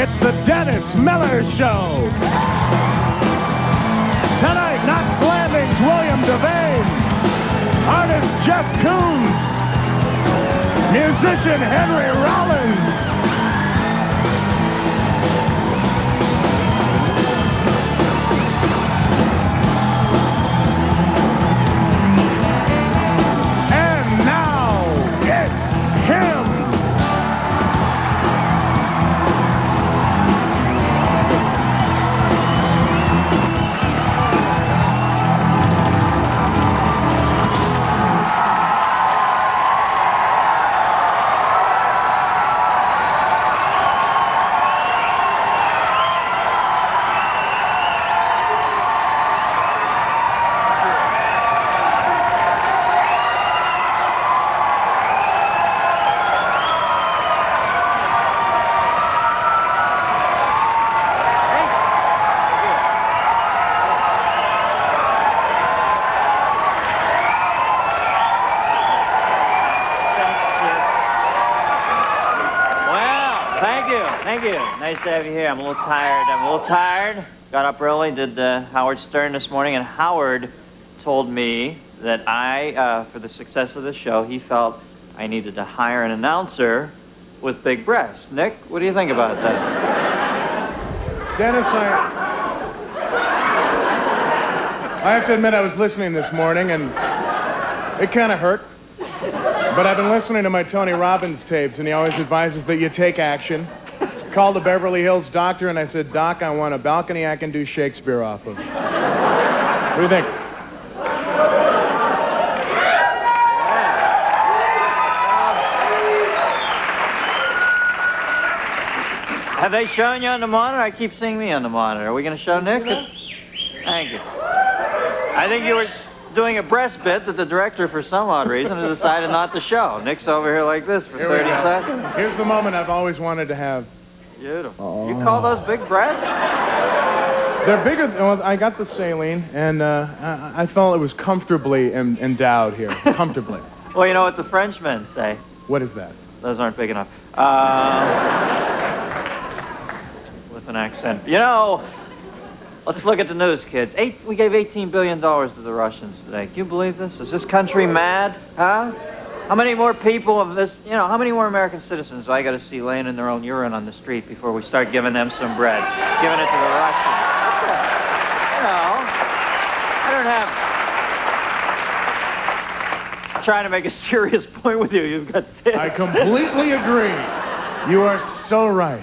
It's the Dennis Miller Show. Tonight, Knox Landing's William Devane, artist Jeff Koons, musician Henry Rollins. And now, it's him. Thank you. Nice to have you here. I'm a little tired. Got up early, did Howard Stern this morning, and Howard told me that for the success of the show, he felt I needed to hire an announcer with big breasts. Nick, what do you think about that? Dennis, I have to admit I was listening this morning, and it kind of hurt. But I've been listening to my Tony Robbins tapes, and he always advises that you take action. Called the Beverly Hills doctor, and I said, Doc, I want a balcony I can do Shakespeare off of. What do you think? Have they shown you on the monitor? I keep seeing me on the monitor. Are we going to show Nick? Thank you. I think you were doing a breast bit that the director, for some odd reason, has decided not to show. Nick's over here like this for 30 seconds. Here's the moment I've always wanted to have. Beautiful. Oh. You call those big breasts? They're bigger. Well, I got the saline, and I felt it was comfortably endowed here. Comfortably. Well, you know what the Frenchmen say. What is that? Those aren't big enough. With an accent. You know, let's look at the news, kids. We gave $18 billion to the Russians today. Can you believe this? Is this country mad? Huh? How many more people of this, how many more American citizens do I got to see laying in their own urine on the street before we start giving them some bread? Giving it to the Russians. I don't have... I'm trying to make a serious point with you. You've got tits. I completely agree. You are so right.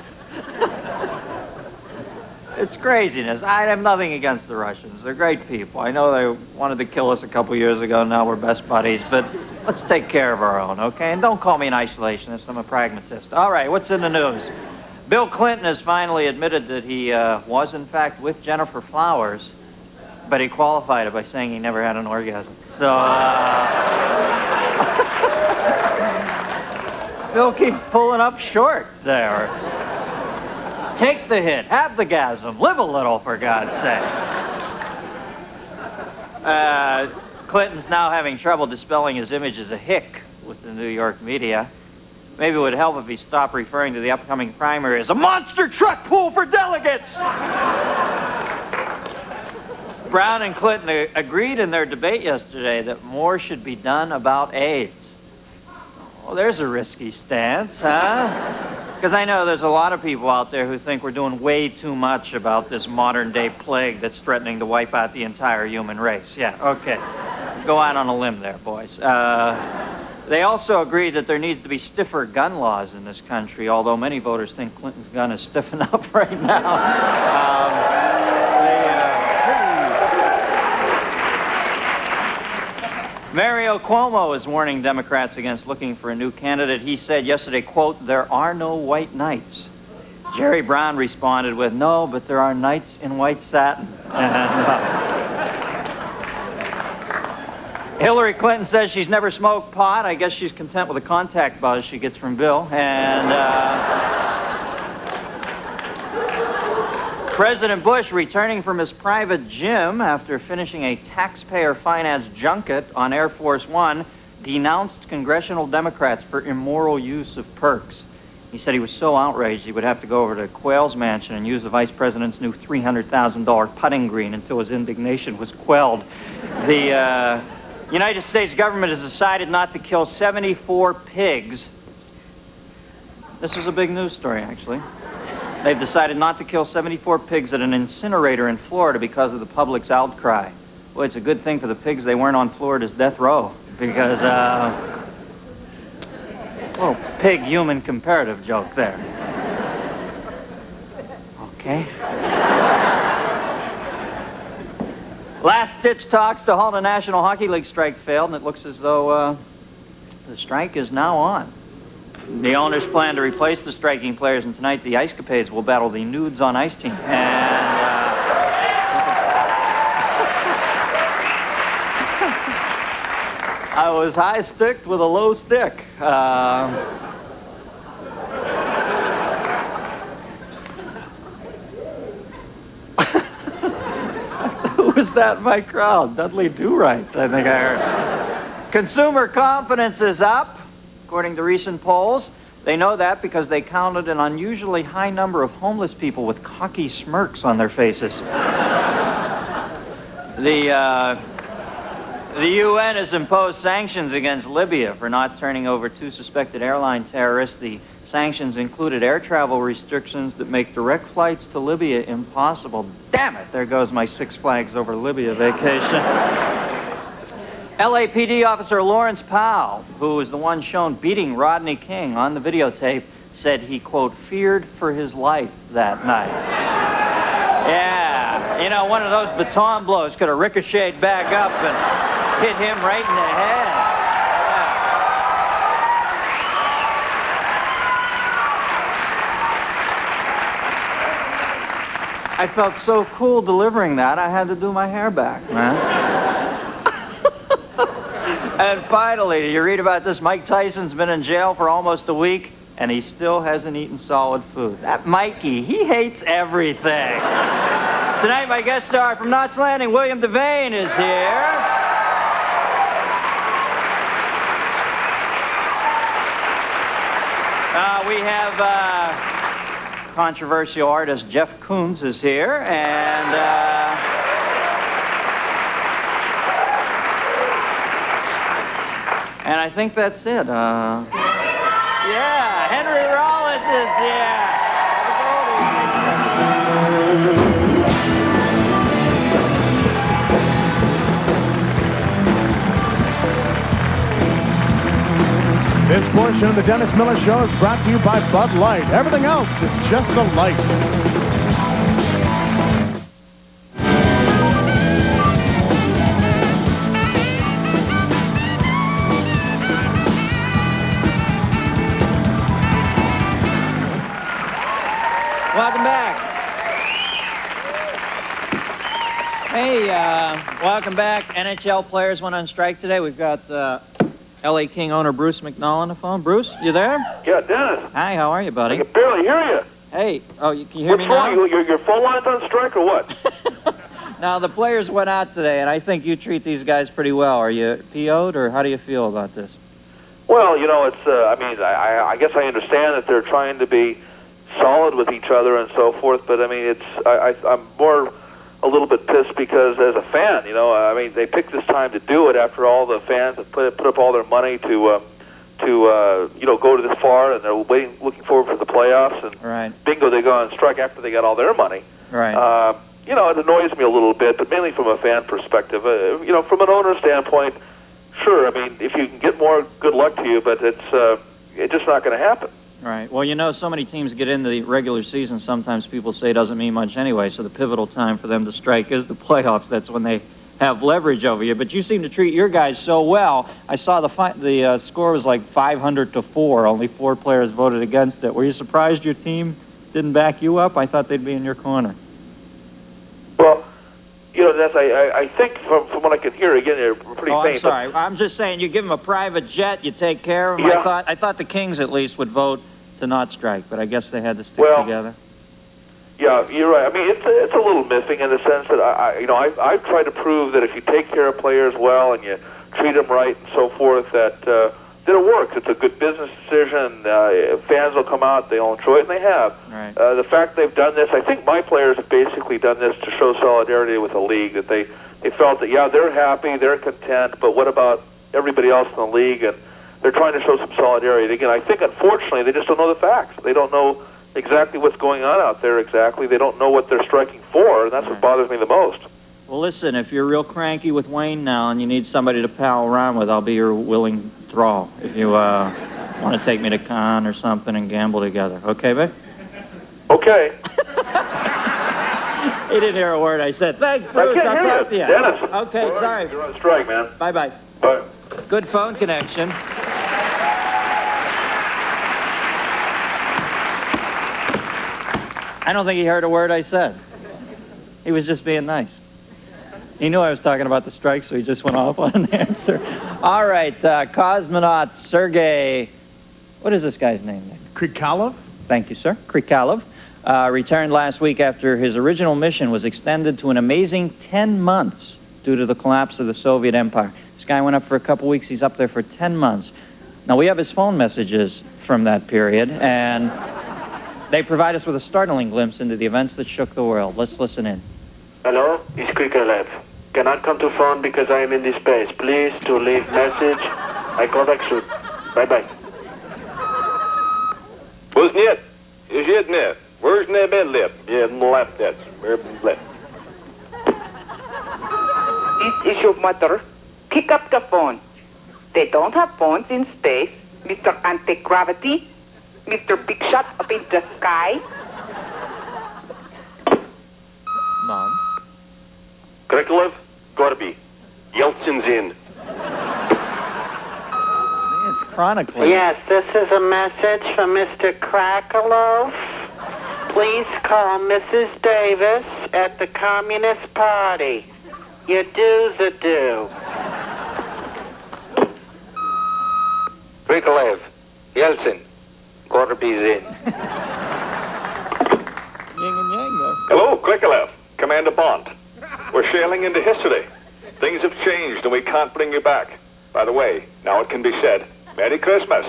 It's craziness. I have nothing against the Russians. They're great people. I know they wanted to kill us a couple years ago. Now we're best buddies. But let's take care of our own, okay? And don't call me an isolationist. I'm a pragmatist. All right, what's in the news? Bill Clinton has finally admitted that he was, in fact, with Jennifer Flowers, but he qualified it by saying he never had an orgasm. So, Bill keeps pulling up short there. Take the hit, have the gasm, live a little, for God's sake. Clinton's now having trouble dispelling his image as a hick with the New York media. Maybe it would help if he stopped referring to the upcoming primary as a monster truck pool for delegates. Brown and Clinton agreed in their debate yesterday that more should be done about AIDS. Well, there's a risky stance, huh? Because I know there's a lot of people out there who think we're doing way too much about this modern-day plague that's threatening to wipe out the entire human race. Yeah, okay. Go out on a limb there, boys. They also agreed that there needs to be stiffer gun laws in this country, although many voters think Clinton's gun is stiff enough right now. Mario Cuomo is warning Democrats against looking for a new candidate. He said yesterday, quote, "There are no white knights." Jerry Brown responded with, "No, but there are knights in white satin." Hillary Clinton says she's never smoked pot. I guess she's content with the contact buzz she gets from Bill. And President Bush, returning from his private gym after finishing a taxpayer-financed junket on Air Force One, denounced congressional Democrats for immoral use of perks. He said he was so outraged he would have to go over to Quayle's mansion and use the vice president's new $300,000 putting green until his indignation was quelled. The United States government has decided not to kill 74 pigs. This is a big news story, actually. They've decided not to kill 74 pigs at an incinerator in Florida because of the public's outcry. Well, it's a good thing for the pigs they weren't on Florida's death row, because, little pig-human comparative joke there. Okay. Last-ditch talks to halt a National Hockey League strike failed, and it looks as though the strike is now on. The owners plan to replace the striking players, and tonight the Ice Capades will battle the Nudes on Ice team. And I was high-sticked with a low stick. Who was that in my crowd? Dudley Do-Right, I think I heard. Consumer confidence is up. According to recent polls, they know that because they counted an unusually high number of homeless people with cocky smirks on their faces. The UN has imposed sanctions against Libya for not turning over 2 suspected airline terrorists. The sanctions included air travel restrictions that make direct flights to Libya impossible. Damn it, there goes my Six Flags over Libya vacation. LAPD officer Lawrence Powell, who was the one shown beating Rodney King on the videotape, said he, quote, feared for his life that night. Yeah, you know, one of those baton blows could have ricocheted back up and hit him right in the head. Yeah. I felt so cool delivering that, I had to do my hair back, man. And finally, you read about this, Mike Tyson's been in jail for almost a week, and he still hasn't eaten solid food. That Mikey, he hates everything. Tonight, my guest star from Knots Landing, William Devane, is here. We have controversial artist Jeff Koons is here, and... And I think that's it. Yeah, Henry Rollins is This portion of the Dennis Miller Show is brought to you by Bud Light. Everything else is just a light. Welcome back. Hey, welcome back. NHL players went on strike today. We've got LA King owner Bruce McNall on the phone. Bruce, you there? Yeah, Dennis. Hi, how are you, buddy? I can barely hear you. Hey, can you hear me now? What's wrong? Your phone line's on strike or what? Now, the players went out today, and I think you treat these guys pretty well. Are you PO'd, or how do you feel about this? Well, you know, it's, I guess I understand that they're trying to be solid with each other and so forth, but I mean, I'm more a little bit pissed because as a fan, you know, I mean, they picked this time to do it after all the fans have put up all their money to you know, go to this far, and they're looking forward for the playoffs, and right. Bingo, they go on strike after they got all their money. Right. You know, it annoys me a little bit, but mainly from a fan perspective. You know, from an owner standpoint, sure. I mean, if you can get more, good luck to you, but it's just not going to happen. Right. Well, you know, so many teams get into the regular season, sometimes people say it doesn't mean much anyway, so the pivotal time for them to strike is the playoffs. That's when they have leverage over you. But you seem to treat your guys so well. I saw the score was like 500-4. Only 4 players voted against it. Were you surprised your team didn't back you up? I thought they'd be in your corner. Well, you know, that's, I think from what I can hear, again, they're pretty faint. I'm sorry. I'm just saying, you give them a private jet, you take care of them. Yeah. I thought the Kings at least would vote to not strike, but I guess they had to stick together. Yeah, you're right. I mean, it's a little missing in the sense that I've tried to prove that if you take care of players well and you treat them right and so forth, that that it works. It's a good business decision. Fans will come out, they'll enjoy it, and they have. Right. The fact they've done this, I think my players have basically done this to show solidarity with the league, that they felt that, yeah, they're happy, they're content, but what about everybody else in the league? And they're trying to show some solidarity. Again, I think, unfortunately, they just don't know the facts. They don't know exactly what's going on out there exactly. They don't know what they're striking for, and that's what bothers me the most. Well, listen, if you're real cranky with Wayne now and you need somebody to pal around with, I'll be your willing thrall if you want to take me to con or something and gamble together. Okay, babe? Okay. He didn't hear a word I said. Thanks, Bruce. I'll talk to you. Dennis. Okay, All right. sorry. You're on strike, man. Bye-bye. Bye. Good phone connection. I don't think he heard a word I said. He was just being nice. He knew I was talking about the strike, so he just went off on an answer. All right, cosmonaut Sergei, what is this guy's name? Krikalov? Thank you, sir. Krikalov returned last week after his original mission was extended to an amazing 10 months due to the collapse of the Soviet Empire. This guy went up for a couple weeks. He's up there for 10 months. Now, we have his phone messages from that period, and they provide us with a startling glimpse into the events that shook the world. Let's listen in. Hello, it's Krikalev. Cannot come to phone because I am in this space. Please to leave message. I call back soon. Bye-bye. Who's net? Is it net? Where's net bed lip? Yeah, left net. Where left? This is your mother. Pick up the phone. They don't have phones in space, Mr. Anti-Gravity, Mr. Big Shot up in the sky. Mom? Krikalev, Gorby. Yeltsin's in. See, it's chronically. Yes, this is a message from Mr. Krakalov. Please call Mrs. Davis at the Communist Party. Your dues are due. Krikalev, Yeltsin. Gorby's in. Yin and yang there. Hello, Krikalev. Commander Bond. We're sailing into history. Things have changed and we can't bring you back. By the way, now it can be said, Merry Christmas.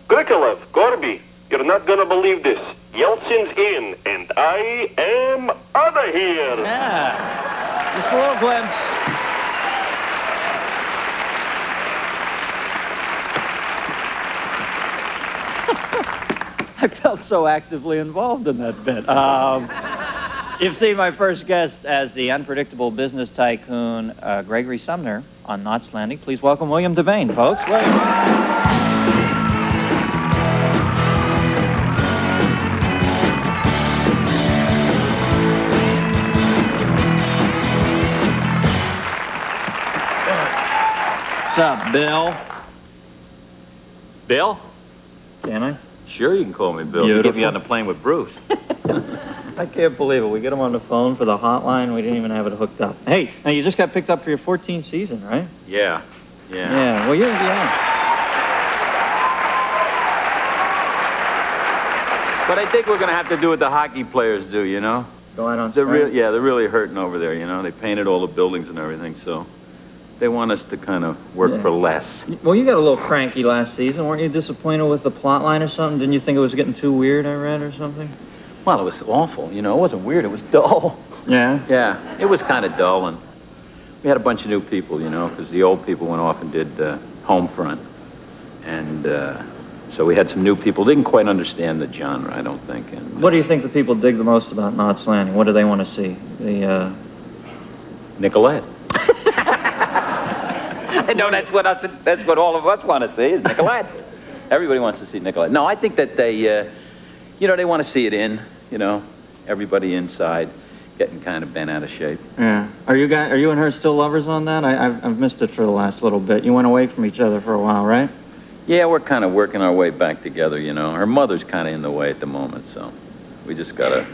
Krikalev, Gorby, you're not gonna believe this. Yeltsin's in and I am out of here. Yeah. Just a little glimpse. I felt so actively involved in that bit. You've seen my first guest as the unpredictable business tycoon, Gregory Sumner, on Knots Landing. Please welcome William Devane, folks. William. What's up, Bill? Bill? Can I? Sure, you can call me Bill. Beautiful. You get me on the plane with Bruce. I can't believe it. We get him on the phone for the hotline. We didn't even have it hooked up. Hey, now you just got picked up for your 14th season, right? Yeah. Yeah. Well, yeah. But I think we're going to have to do what the hockey players do, you know? Go out on They're strike? they're really hurting over there, you know? They painted all the buildings and everything, so they want us to kind of work for less. Well, you got a little cranky last season. Weren't you disappointed with the plot line or something? Didn't you think it was getting too weird, I read, or something? Well, it was awful, you know? It wasn't weird, it was dull. Yeah? Yeah, it was kind of dull, and we had a bunch of new people, you know, because the old people went off and did Homefront. And so we had some new people. Didn't quite understand the genre, I don't think. And, What do you think the people dig the most about Knots Landing? What do they want to see? The, Nicolette. No, that's what all of us want to see, is Nicolette. Everybody wants to see Nicolette. No, I think that they, they want to see it in, everybody inside, getting kind of bent out of shape. Yeah. Are you and her still lovers on that? I've missed it for the last little bit. You went away from each other for a while, right? Yeah, we're kind of working our way back together, Her mother's kind of in the way at the moment, so we just got to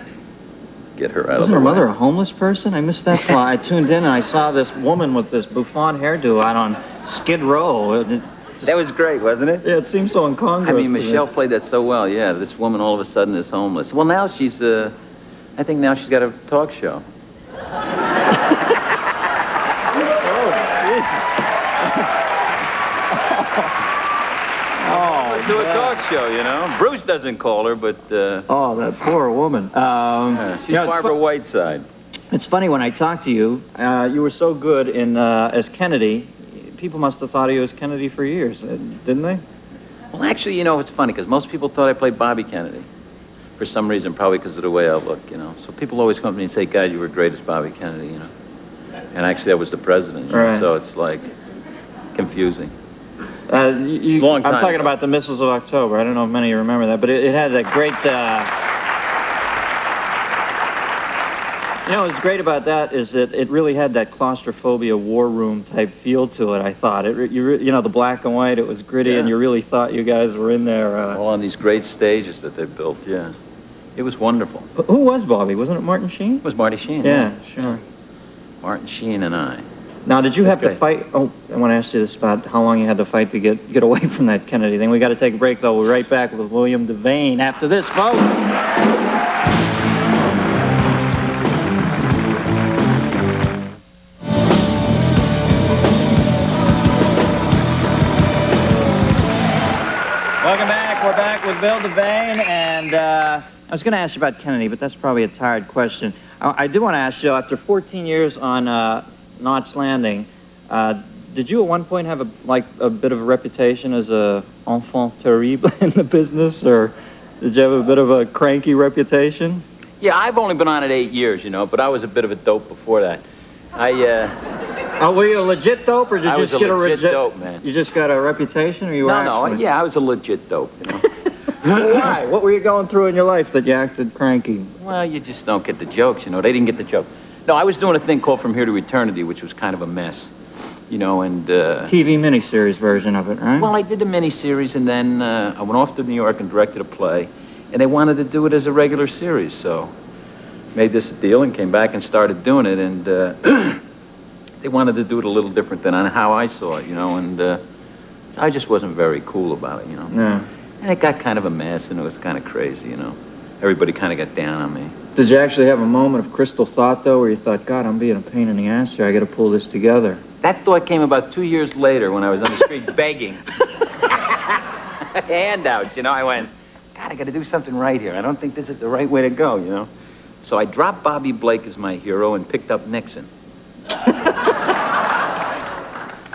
get her out of the way. Wasn't her mother a homeless person? I missed that fly. I tuned in and I saw this woman with this bouffant hairdo out on Skid Row. That was great, wasn't it? Yeah, it seems so incongruous. I mean, Michelle played that so well, yeah. This woman all of a sudden is homeless. Well, now she's, I think now she's got a talk show. Oh, Jesus. Let's do a talk show, you know. Bruce doesn't call her, but Oh, that poor woman. she's Barbara Whiteside. It's funny, when I talked to you, you were so good in as Kennedy. People must have thought of you as Kennedy for years, didn't they? Well, actually, you know, it's funny because most people thought I played Bobby Kennedy. For some reason, probably because of the way I look, you know. So people always come to me and say, God, you were great as Bobby Kennedy, you know. And actually, I was the president, you know, Right. so it's like confusing. I'm talking about the Missiles of October. I don't know if many of you remember that, but it had that great... You know, what's great about that is that it really had that claustrophobia war room type feel to it, I thought. You know, the black and white, it was gritty, and you really thought you guys were in there. All on these great stages that they built, yeah. It was wonderful. Who was Bobby? Wasn't it Martin Sheen? It was Marty Sheen. Yeah, sure. Martin Sheen and I. Now, did you have to fight? Oh, I want to ask you this about how long you had to fight to get away from that Kennedy thing. We got to take a break, though. We'll be right back with William Devane after this, folks. Welcome back. We're back with Bill Devane, and I was going to ask you about Kennedy, but that's probably a tired question. I do want to ask you, after 14 years on Notch Landing, did you at one point have a bit of a reputation as a enfant terrible in the business, or did you have a bit of a cranky reputation? Yeah, I've only been on it 8 years, you know, but I was a bit of a dope before that. Were you a legit dope, or did you just get a legit dope, man? You just got a reputation, or you were actually... I was a legit dope, you know. Why? What were you going through in your life that you acted cranky? Well, you just don't get the jokes, you know. They didn't get the joke. No, I was doing a thing called From Here to Eternity, which was kind of a mess, you know, and... TV miniseries version of it, right? Well, I did the miniseries, and then I went off to New York and directed a play, and they wanted to do it as a regular series, so made this deal and came back and started doing it, and they wanted to do it a little different than on how I saw it, you know, and I just wasn't very cool about it, you know. Yeah. And it got kind of a mess, and it was kind of crazy, you know. Everybody kind of got down on me. Did you actually have a moment of crystal thought, though, where you thought, God, I'm being a pain in the ass here. I got to pull this together? That thought came about 2 years later when I was on the street begging. Handouts, you know. I went, God, I got to do something right here. I don't think this is the right way to go, you know. So I dropped Bobby Blake as my hero and picked up Nixon.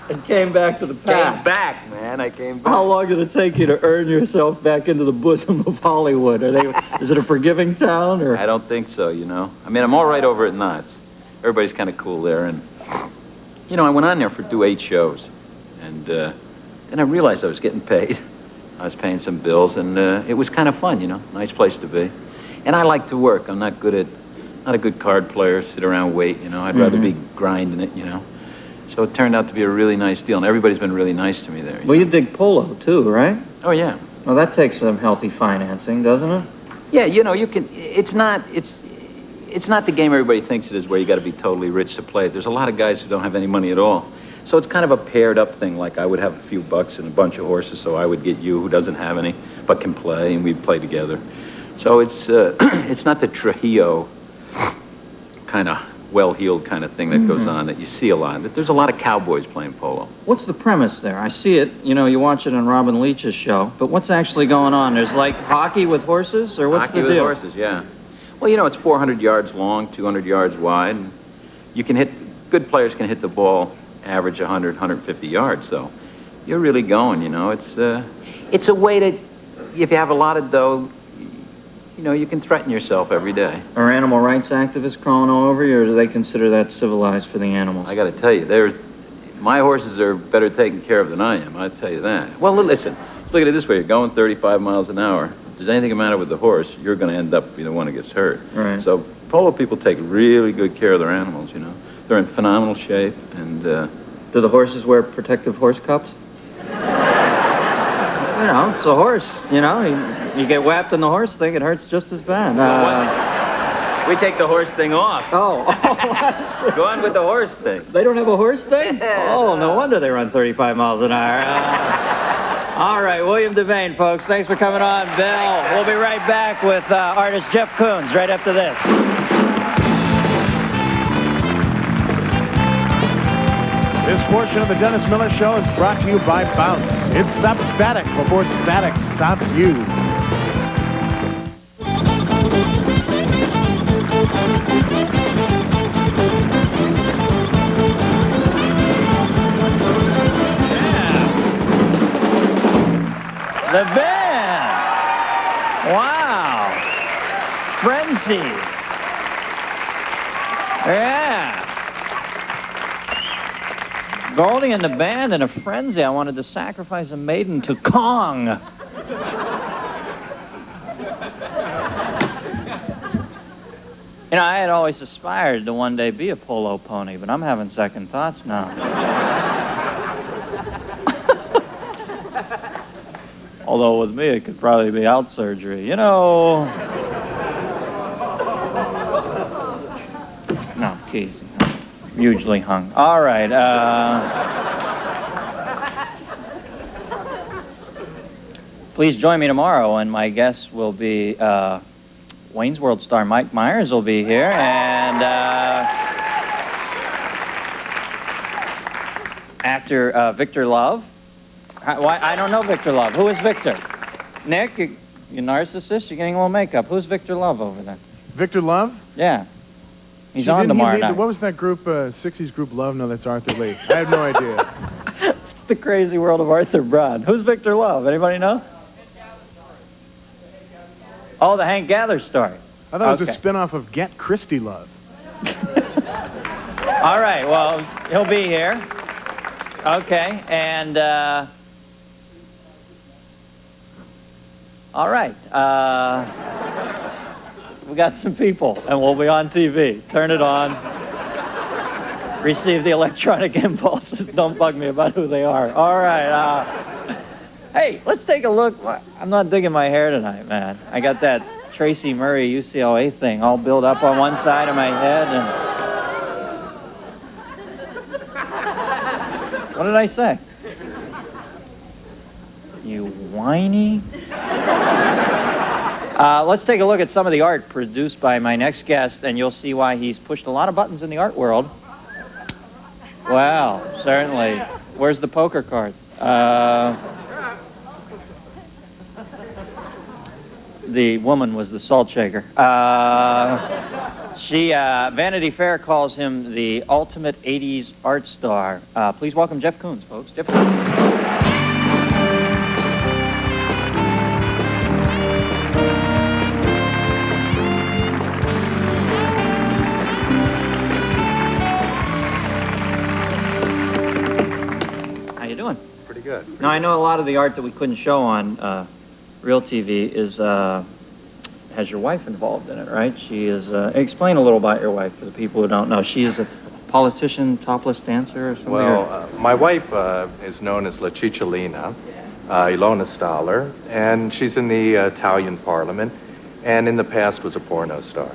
And came back to the path. Came back, man. I came back. How long did it take you to earn yourself back into the bosom of Hollywood? Is it a forgiving town, or? I don't think so, you know. I mean, I'm all right over at Knott's. Everybody's kind of cool there, and you know, I went on there for 8 shows, and then I realized I was getting paid. I was paying some bills, and it was kind of fun, you know. Nice place to be. And I like to work. I'm not a good card player. Sit around, wait, you know. I'd rather be grinding it, you know. So it turned out to be a really nice deal, and everybody's been really nice to me there. Well, you dig polo, too, right? Oh, yeah. Well, that takes some healthy financing, doesn't it? Yeah, you know, you can... It's not the game everybody thinks it is, where you got to be totally rich to play it. There's a lot of guys who don't have any money at all. So it's kind of a paired-up thing. Like, I would have a few bucks and a bunch of horses, so I would get you, who doesn't have any, but can play, and we'd play together. So it's not the Trujillo kind of well-heeled kind of thing that goes on that you see a lot. There's a lot of cowboys playing polo. What's the premise there? I see it, you know, you watch it on Robin Leach's show, but what's actually going on? There's like hockey with horses, or what's the deal? Hockey with horses, yeah. Well, you know, it's 400 yards long, 200 yards wide. And you can good players can hit the ball average 100, 150 yards, so you're really going, you know. It's a way to, if you have a lot of dough, you know, you can threaten yourself every day. Are animal rights activists crawling all over you, or do they consider that civilized for the animals? I got to tell you, my horses are better taken care of than I am, I'll tell you that. Well, listen, look at it this way. You're going 35 miles an hour. If there's anything the matter with the horse, you're going to end up being the one that gets hurt. Right. So polo people take really good care of their animals, you know. They're in phenomenal shape, and... Do the horses wear protective horse cups? You know, it's a horse, you know. You get whapped in the horse thing, it hurts just as bad. We take the horse thing off. Oh. Go on with the horse thing. They don't have a horse thing? Oh, no wonder they run 35 miles an hour. All right, William Devane, folks. Thanks for coming on, Bill. We'll be right back with artist Jeff Koons right after this. This portion of the Dennis Miller Show is brought to you by Bounce. It stops static before static stops you. The band. Wow. Frenzy. Yeah. Goldie and the band in a frenzy. I wanted to sacrifice a maiden to Kong. You know, I had always aspired to one day be a polo pony, but I'm having second thoughts now. Although with me, it could probably be out surgery. You know. No, teasing. Hugely hung. All right. Please join me tomorrow, and my guest will be Wayne's World star Mike Myers will be here, and actor Victor Love. Why? I don't know Victor Love. Who is Victor? Nick, you narcissist? You're getting a little makeup. Who's Victor Love over there? Victor Love? Yeah. He's on tomorrow night. What was that group, 60s group Love? No, that's Arthur Lee. I have no idea. It's the crazy world of Arthur Brown. Who's Victor Love? Anybody know? Oh, the Hank Gather story. I thought it was a spinoff of Get Christy Love. All right, well, he'll be here. Okay, and, all right, we got some people, and we'll be on TV. Turn it on. Receive the electronic impulses. Don't bug me about who they are. All right, hey, let's take a look. I'm not digging my hair tonight, man. I got that Tracy Murray UCLA thing all built up on one side of my head, and... What did I say? You whiny. Let's take a look at some of the art produced by my next guest, and you'll see why he's pushed a lot of buttons in the art world. Well, certainly. Where's the poker cards? The woman was the salt shaker. Vanity Fair calls him the ultimate 80s art star. Please welcome Jeff Koons, folks. Jeff Koons. How you doing? Pretty good. Now, I know a lot of the art that we couldn't show on Real TV is has your wife involved in it, right? She is. Explain a little about your wife for the people who don't know. She is a politician, topless dancer, or something. Well, my wife is known as La Cicciolina, Ilona Staller, and she's in the Italian Parliament, and in the past was a porno star.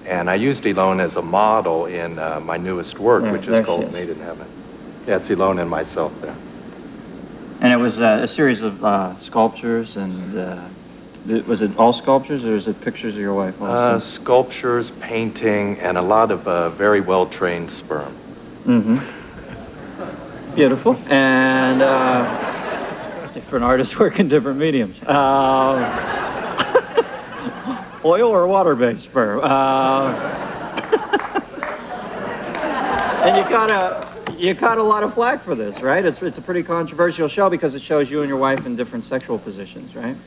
And I used Ilona as a model in my newest work, which is called Made in Heaven. Yeah, it's Ilona and myself there. And it was a series of sculptures, and was it all sculptures, or is it pictures of your wife also? Sculptures, painting, and a lot of very well-trained sperm. Mm-hmm. Beautiful. And different artists work in different mediums. Oil or water-based sperm? And you caught a lot of flack for this, right? It's a pretty controversial show because it shows you and your wife in different sexual positions, right?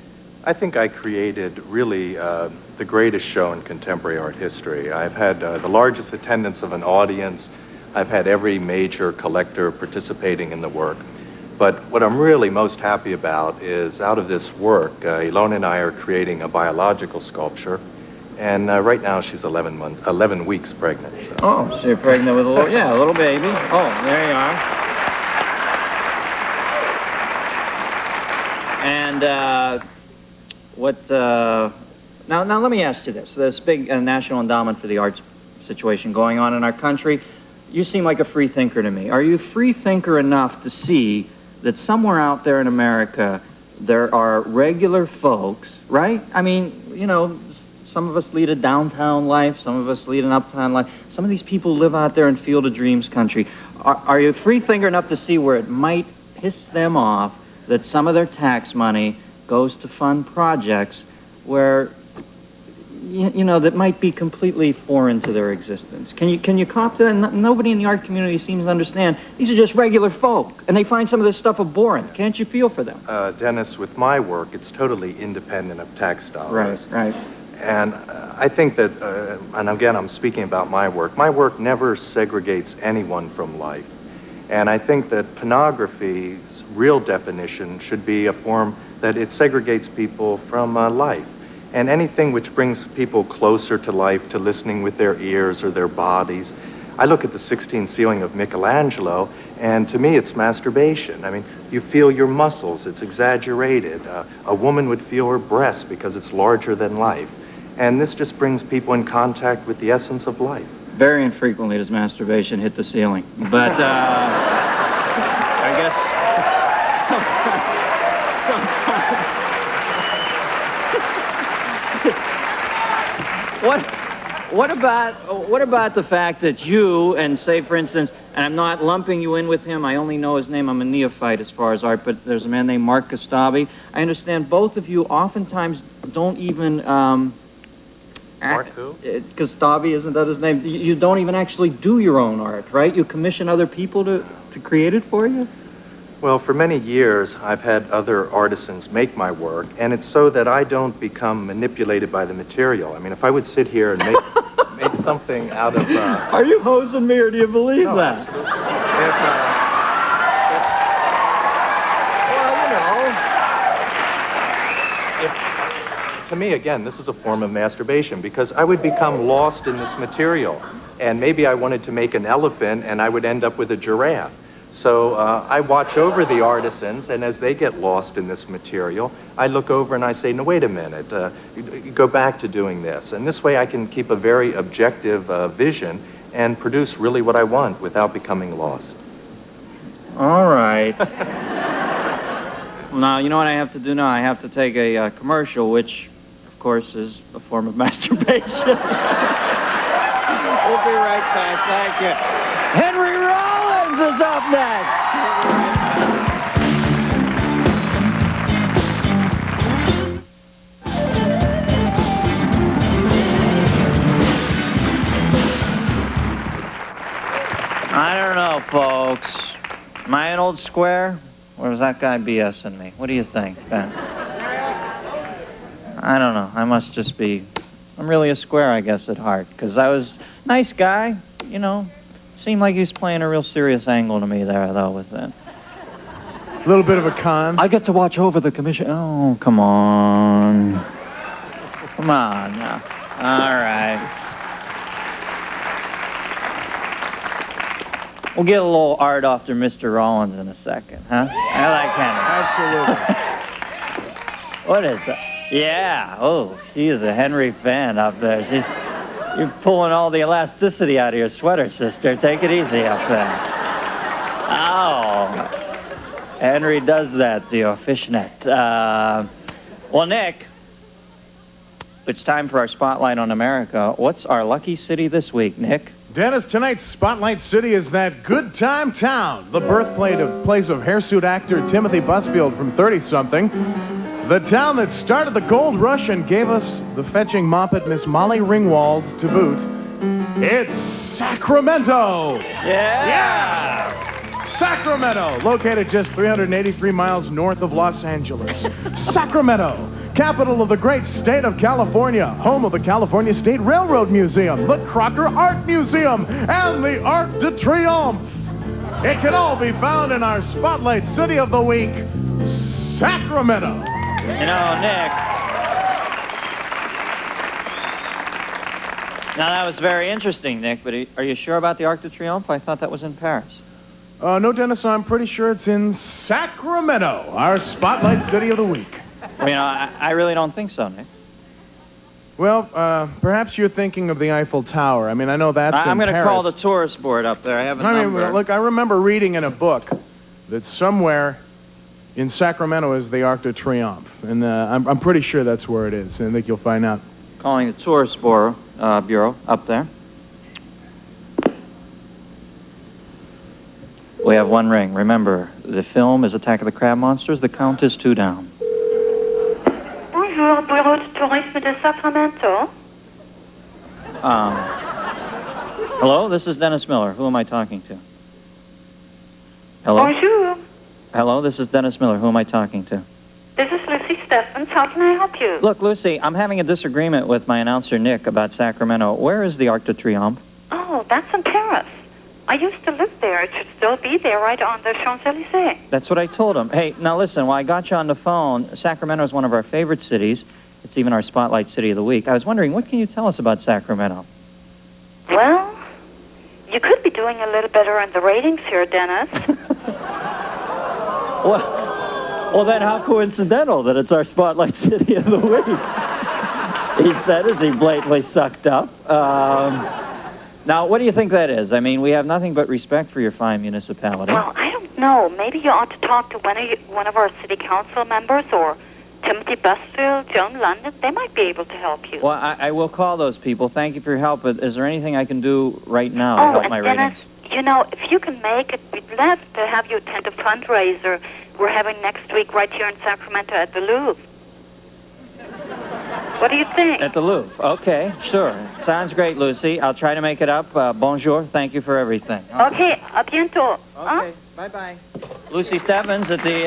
I think I created really the greatest show in contemporary art history. I've had the largest attendance of an audience. I've had every major collector participating in the work. But what I'm really most happy about is out of this work, Ilona and I are creating a biological sculpture. And right now she's 11 weeks pregnant. So. Oh, so you're pregnant with a little baby. Oh, there you are. And now let me ask you this. This big National Endowment for the Arts situation going on in our country, you seem like a free thinker to me. Are you a free thinker enough to see that somewhere out there in America there are regular folks, right? I mean, you know, some of us lead a downtown life, some of us lead an uptown life. Some of these people live out there in Field of Dreams country. Are you free-thinker enough to see where it might piss them off that some of their tax money goes to fund projects where, you know, that might be completely foreign to their existence? Can you cop to that? Nobody in the art community seems to understand. These are just regular folk, and they find some of this stuff abhorrent. Can't you feel for them? Dennis, with my work, it's totally independent of tax dollars. Right. And I think that, and again, I'm speaking about my work. My work never segregates anyone from life. And I think that pornography's real definition should be a form that it segregates people from life. And anything which brings people closer to life, to listening with their ears or their bodies. I look at the 16th ceiling of Michelangelo, and to me it's masturbation. I mean, you feel your muscles, it's exaggerated. A woman would feel her breasts because it's larger than life. And this just brings people in contact with the essence of life. Very infrequently does masturbation hit the ceiling. But, I guess sometimes. What about the fact that you, and say, for instance, and I'm not lumping you in with him, I only know his name, I'm a neophyte as far as art, but there's a man named Mark Kostabi. I understand both of you oftentimes don't even... Mark who? Kostabi, isn't that his name? You don't even actually do your own art, right? You commission other people to create it for you? Well, for many years, I've had other artisans make my work, and it's so that I don't become manipulated by the material. I mean, if I would sit here and make something out of... Are you hosing me, or do you believe that? Absolutely. To me, again, this is a form of masturbation, because I would become lost in this material. And maybe I wanted to make an elephant, and I would end up with a giraffe. So I watch over the artisans, and as they get lost in this material, I look over and I say, no, wait a minute, you go back to doing this. And this way I can keep a very objective vision and produce really what I want without becoming lost. All right. Now, you know what I have to do now? I have to take a commercial, which, of course, is a form of masturbation. We'll be right back. Thank you. Henry Rollins is up next. I don't know, folks. Am I an old square? Or was that guy BSing me? What do you think, Ben? I don't know. I must just be... I'm really a square, I guess, at heart. Because I was a nice guy, you know. Seemed like he was playing a real serious angle to me there, though, with that. A little bit of a con. I get to watch over the commission. Oh, come on. Come on, now. All right. We'll get a little art after Mr. Rollins in a second, huh? I like Henry. Absolutely. What is that? Yeah. Oh, she is a Henry fan up there. You're pulling all the elasticity out of your sweater, sister. Take it easy up there. Oh. Henry does that to your fishnet. Well, Nick, it's time for our Spotlight on America. What's our lucky city this week, Nick? Dennis, tonight's Spotlight City is that good time town, the birthplace of hirsute actor Timothy Busfield from 30-something. The town that started the gold rush and gave us the fetching moppet Miss Molly Ringwald to boot. It's Sacramento! Yeah! Sacramento, located just 383 miles north of Los Angeles. Sacramento, capital of the great state of California, home of the California State Railroad Museum, the Crocker Art Museum, and the Arc de Triomphe. It can all be found in our Spotlight City of the Week, Sacramento. You know, Nick, now that was very interesting, Nick, but are you sure about the Arc de Triomphe? I thought that was in Paris. No, Dennis, I'm pretty sure it's in Sacramento, our Spotlight City of the Week. Well, you know, I really don't think so, Nick. Well, perhaps you're thinking of the Eiffel Tower. I mean, I know that's in Paris. I'm going to call the tourist board up there. I have a number. Look, I remember reading in a book that somewhere in Sacramento is the Arc de Triomphe, and I'm pretty sure that's where it is. I think you'll find out. Calling the tourist bureau up there. We have one ring. Remember, the film is Attack of the Crab Monsters. The count is 2 down. Bonjour, Bureau de Tourisme de Sacramento. Hello, this is Dennis Miller. Who am I talking to? Hello? Bonjour. Hello, this is Dennis Miller. Who am I talking to? This is Lucy Steffens. How can I help you? Look, Lucy, I'm having a disagreement with my announcer, Nick, about Sacramento. Where is the Arc de Triomphe? Oh, that's in Paris. I used to live there. It should still be there, right on the Champs-Élysées. That's what I told him. Hey, now listen, while I got you on the phone, Sacramento is one of our favorite cities. It's even our Spotlight City of the Week. I was wondering, what can you tell us about Sacramento? Well, you could be doing a little better in the ratings here, Dennis. Well, then how coincidental that it's our Spotlight City of the Week. He said as he blatantly sucked up. Now, what do you think that is? I mean, we have nothing but respect for your fine municipality. Well, I don't know. Maybe you ought to talk to one of our city council members or Timothy Busfield, Joan London. They might be able to help you. Well, I will call those people. Thank you for your help, but is there anything I can do right now to help my Dennis, ratings? you know, if you can make it, we'd love to have you attend a fundraiser we're having next week right here in Sacramento at the Louvre. What do you think? At the Louvre. Okay, sure. Sounds great, Lucy. I'll try to make it up. Bonjour. Thank you for everything. Okay, a bientôt. Okay, bye-bye. Lucy Steffens at the...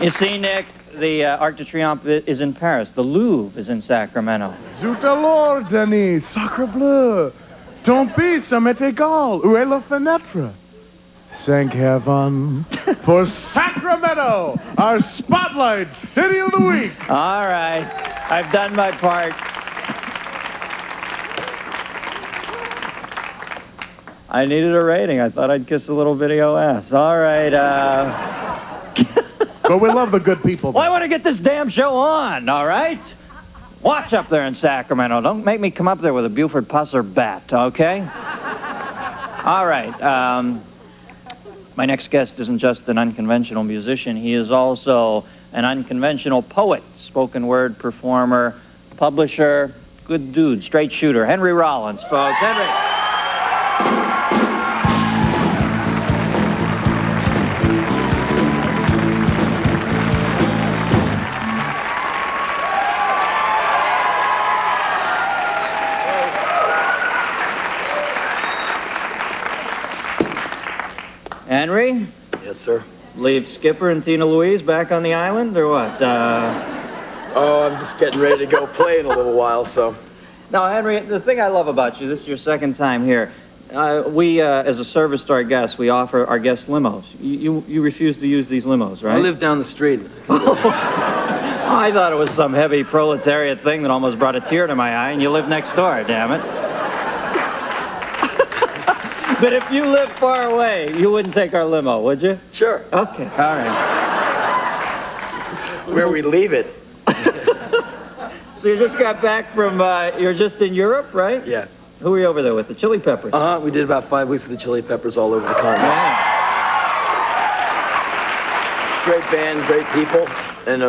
You see, Nick, the Arc de Triomphe is in Paris. The Louvre is in Sacramento. Zut alors, Denis, sacre bleu. Tant pis, ça m'est égal. Où est la fenêtre? Thank heaven for Sacramento, our Spotlight City of the Week. All right. I've done my part. I needed a rating. I thought I'd kiss a little video ass. All right, But we love the good people. Well, I want to get this damn show on, all right? Watch up there in Sacramento. Don't make me come up there with a Buford Pusser bat, okay? All right. My next guest isn't just an unconventional musician. He is also an unconventional poet, spoken word performer, publisher, good dude, straight shooter. Henry Rollins, folks. Henry. Henry? Yes, sir. Leave Skipper and Tina Louise back on the island, or what? Oh, I'm just getting ready to go play in a little while, so... Now, Henry, the thing I love about you, this is your second time here. We, as a service to our guests, we offer our guests limos. You refuse to use these limos, right? I live down the street. I thought it was some heavy proletariat thing that almost brought a tear to my eye, and you live next door, damn it. But if you live far away, you wouldn't take our limo, would you? Sure. Okay, all right. Where we leave it. So you just got back from, you're just in Europe, right? Yeah. Who were you over there with? The Chili Peppers? Uh-huh. We did about 5 weeks with the Chili Peppers all over the continent. Yeah. Great band, great people, and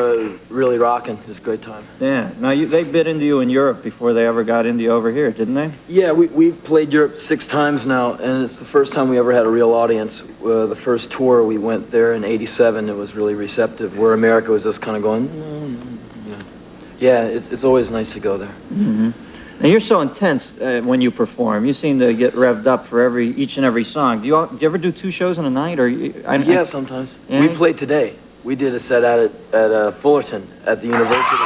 really rocking. It was a great time. Yeah. Now, they bit into you in Europe before they ever got into you over here, didn't they? Yeah, we've played Europe 6 times now, and it's the first time we ever had a real audience. The first tour, we went there in '87. It was really receptive, where America was just kind of going, Yeah, it's always nice to go there. Mm-hmm. Now, you're so intense when you perform. You seem to get revved up for each and every song. Do you ever do 2 shows in a night? Or yeah, sometimes. Yeah? We played today. We did a set at Fullerton at the university.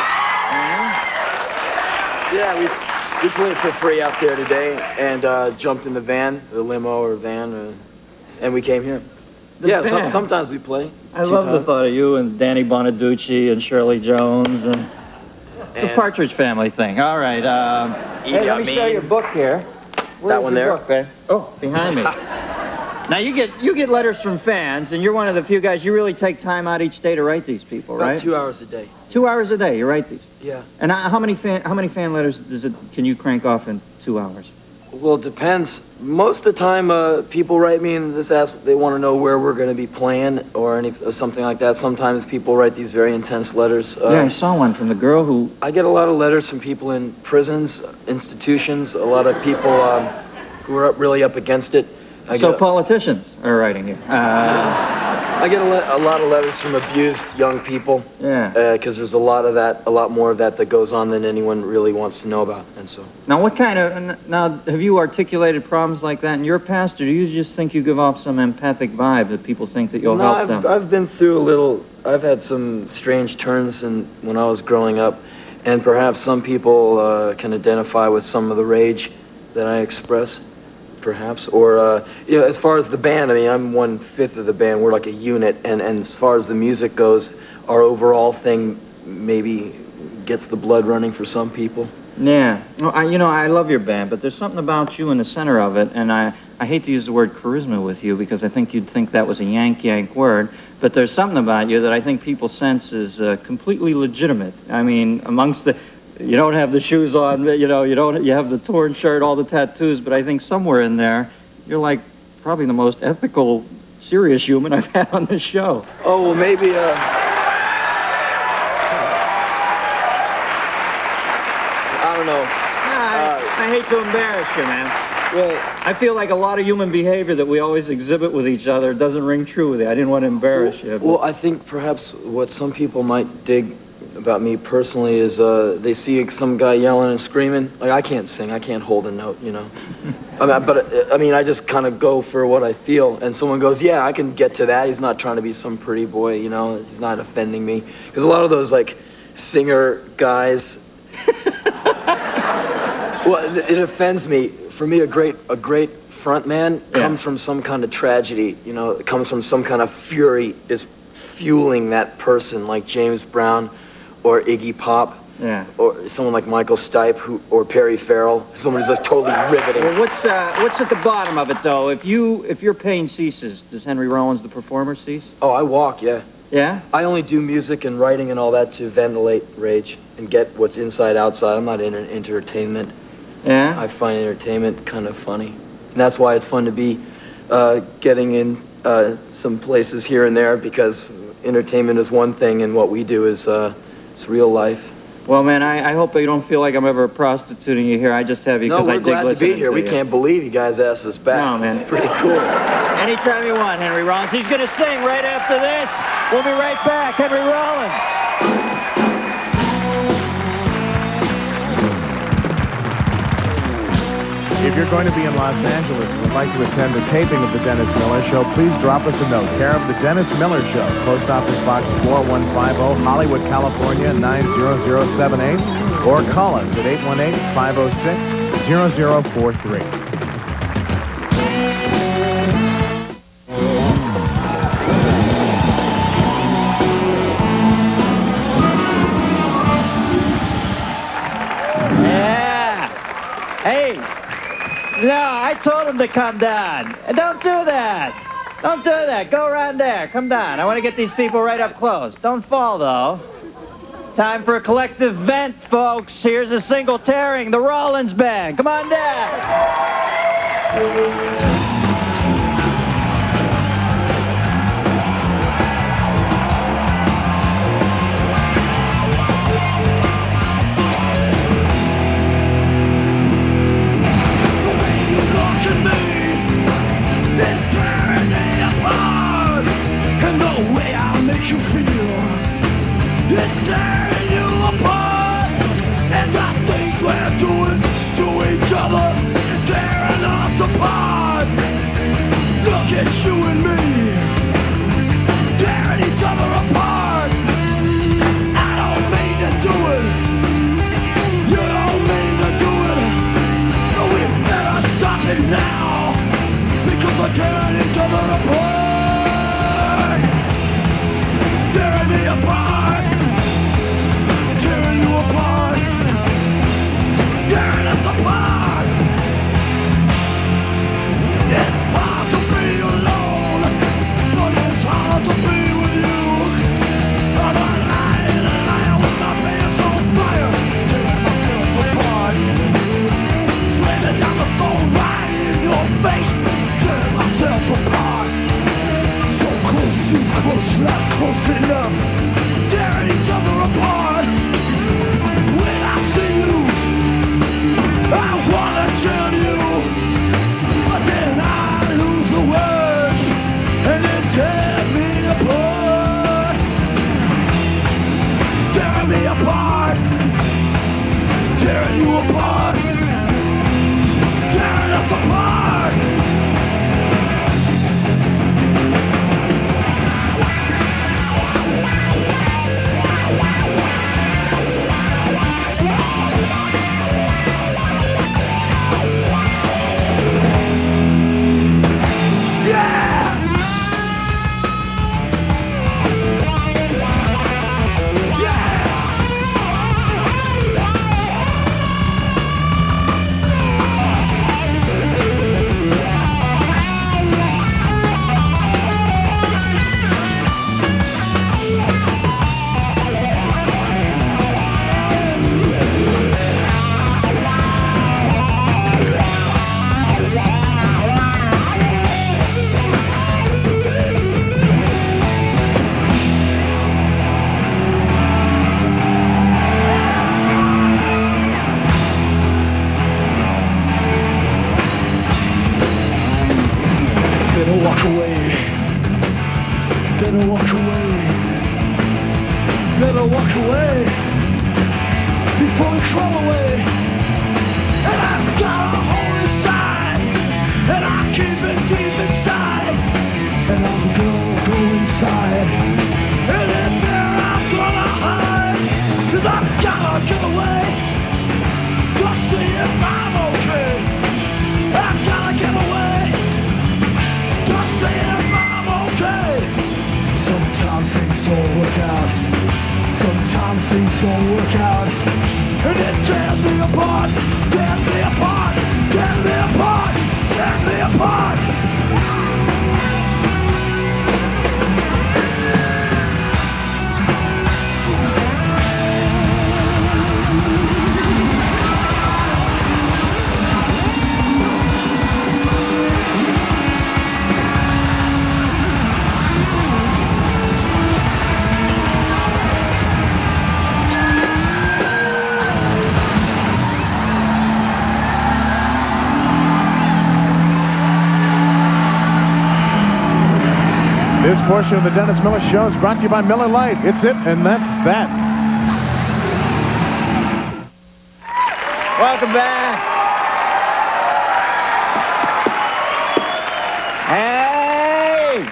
Yeah, we played for free out there today and jumped in the van, the limo or van, and we came here. Sometimes we play. I love the thought of you and Danny Bonaducci and Shirley Jones and... It's a Partridge Family thing. All right. Hey, let me show you a book here. That one there? Book, babe? Oh, behind me. Now, you get letters from fans, and you're one of the few guys, you really take time out each day to write these people, right? About 2 hours a day. 2 hours a day, you write these? Yeah. And how many fan letters can you crank off in 2 hours? Well, it depends. Most of the time, people write me and just ask, they want to know where we're going to be playing or something like that. Sometimes people write these very intense letters. Yeah, I saw one from the girl who... I get a lot of letters from people in prisons, institutions, a lot of people who are really up against it. Politicians are writing you. I get a lot of letters from abused young people. Yeah. Because there's a lot more of that goes on than anyone really wants to know about, and so. Now, have you articulated problems like that in your past, or do you just think you give off some empathic vibe that people think that you'll help them? I've been through I've had some strange turns when I was growing up, and perhaps some people can identify with some of the rage that I express. Perhaps, or as far as the band, I mean, I'm 1/5 of the band. We're like a unit, and as far as the music goes, our overall thing maybe gets the blood running for some people. Yeah, well, I love your band, but there's something about you in the center of it, and I hate to use the word charisma with you because I think you'd think that was a yank word, but there's something about you that I think people sense is completely legitimate. I mean, amongst the... You don't have the shoes on, you have the torn shirt, all the tattoos, but I think somewhere in there, you're like probably the most ethical, serious human I've had on this show. Oh, well, maybe, I don't know. I hate to embarrass you, man. Well, I feel like a lot of human behavior that we always exhibit with each other doesn't ring true with you. I didn't want to embarrass you. Well, I think perhaps what some people might dig about me personally is they see some guy yelling and screaming. Like, I can't sing, I can't hold a note, I just kind of go for what I feel, and someone goes, yeah, I can get to that. He's not trying to be some pretty boy, he's not offending me. Because a lot of those, singer guys, well, it offends me. For me, a great front man comes from some kind of tragedy, it comes from some kind of fury is fueling that person, like James Brown, or Iggy Pop, or someone like Michael Stipe, or Perry Farrell, someone who's just totally riveting. Well, what's at the bottom of it, though? If your pain ceases, does Henry Rollins, the performer, cease? Oh, I walk, yeah. Yeah? I only do music and writing and all that to ventilate rage and get what's inside outside. I'm not into entertainment. Yeah? I find entertainment kind of funny. And that's why it's fun to be getting in some places here and there, because entertainment is one thing and what we do is it's real life. Well, man, I hope you don't feel like I'm ever prostituting you here. I just have you because I dig listening to you. No, we're glad to be here. We can't believe you guys asked us back. No, man. It's pretty cool. Anytime you want, Henry Rollins. He's going to sing right after this. We'll be right back. Henry Rollins. If you're going to be in Los Angeles and would like to attend the taping of The Dennis Miller Show, please drop us a note. Care of The Dennis Miller Show, Post Office Box 4150, Hollywood, California, 90078, or call us at 818-506-0043. No, I told him to come down. Don't do that. Don't do that. Go around there. Come down. I want to get these people right up close. Don't fall, though. Time for a collective vent, folks. Here's a single tearing, the Rollins Band. Come on down. You feel it's tearing you apart, and the things we're doing to each other is tearing us apart. apart, tearing you apart, tearing us apart. This portion of the Dennis Miller Show is brought to you by Miller Lite. It's it, and that's that. Welcome back. Hey!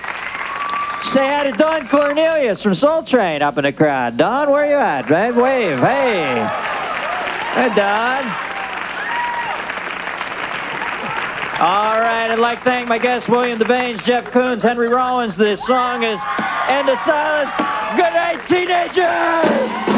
Say hi to Don Cornelius from Soul Train up in the crowd. Don, where you at? Right? Wave. Hey. Hey, Don. All right, I'd like to thank my guests, William Devane, Jeff Koons, Henry Rollins. This song is End of Silence. Good night, teenagers!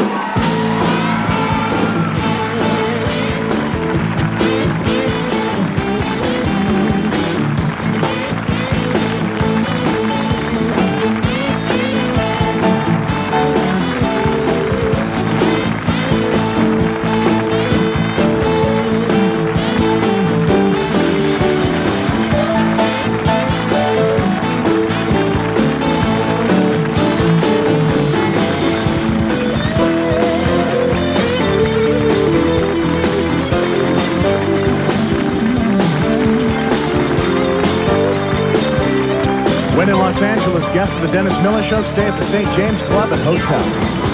When in Los Angeles, guests of the Dennis Miller Show stay at the St. James Club and Hotel.